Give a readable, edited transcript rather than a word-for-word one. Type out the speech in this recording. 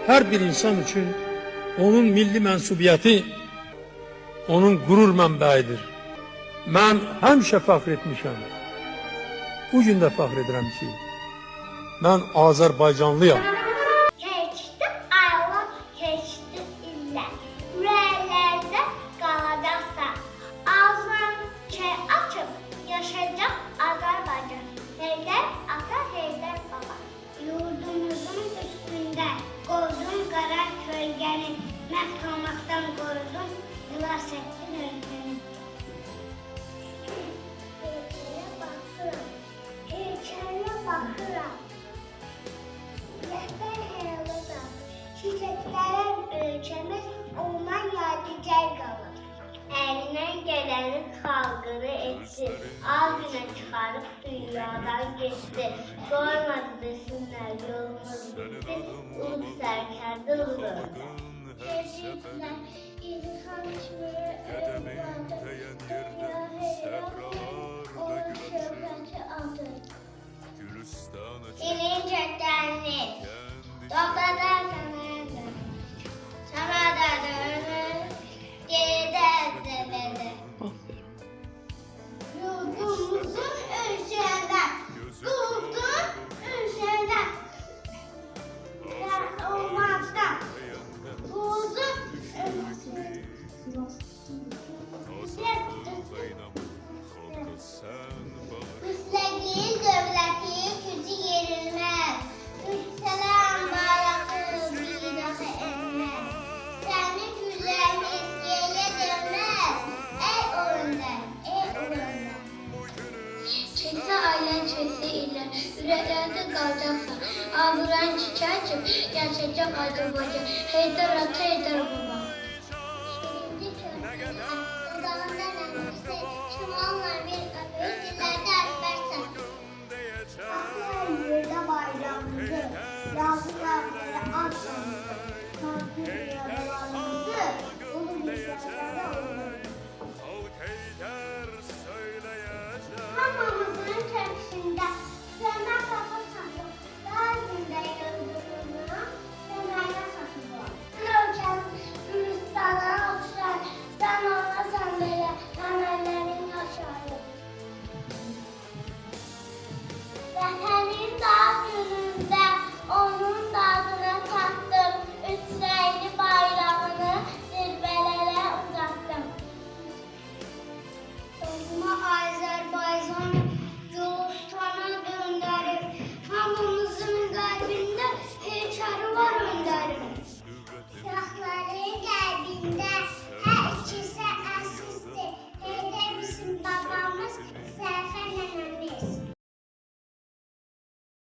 her bir insan için onun milli mensubiyyəti onun gurur mənbəyidir. Mən həmişə fəxr etmişəm. Bugün də fəxr edirəm ki, mən Azərbaycanlıyam. Keçdi aylar, keçdi illər, ürəklərdə qalacaqsa, ağzını açıb yaşayacaq Azərbaycan. Heydər ata, Heydər baba, yurdumuzun üstündə qoydum qara kölgəni, məhkamaktan qorudum, xilas etdin ölkəni. Heykələ baxıram, rəhbər həyalıda, çiçəklərin ölkəmiz ondan yadigar qalır. Əlindən gələni xalqını etdi, al günə çıxarıb dünyadan getdi. Qoymadı desinlər, yolumuz bitti, ulub sərkərdə uludur. Geziklər, İlhan kimi ölmadı, dünya heyrandır, onun şöhrəti adı. İlin cəddəlini, topladan sənədir, səmədə dönür, geridən zəbədə. Yurdumuzun ölçədən, qurdun ölçədən, olmazdan, qurdun ölçədən. Müstəqil dövlətin gücü yerilməz, yüksələn bayrağımız bir daha enməz. Sənin güllərimiz geriyə dönməz, ey o öndər, ey o öndər. Keçsə ailən, keçsə illər, ürəklərdə qalacaqsan, ağıran çiçək açıb, gerçəkcə Azərbaycan, Heydər ata, Heydər baba. Şirinci körpülər, dudağında nəfəsi, şimallar bir öpür, dillərdə əkbərsən. Axıran yerdə bayrağımızı, yazılarları açmamızı, kalkır yaralarımızı, ulu düşərlərdə olur. Hamamızın köksündə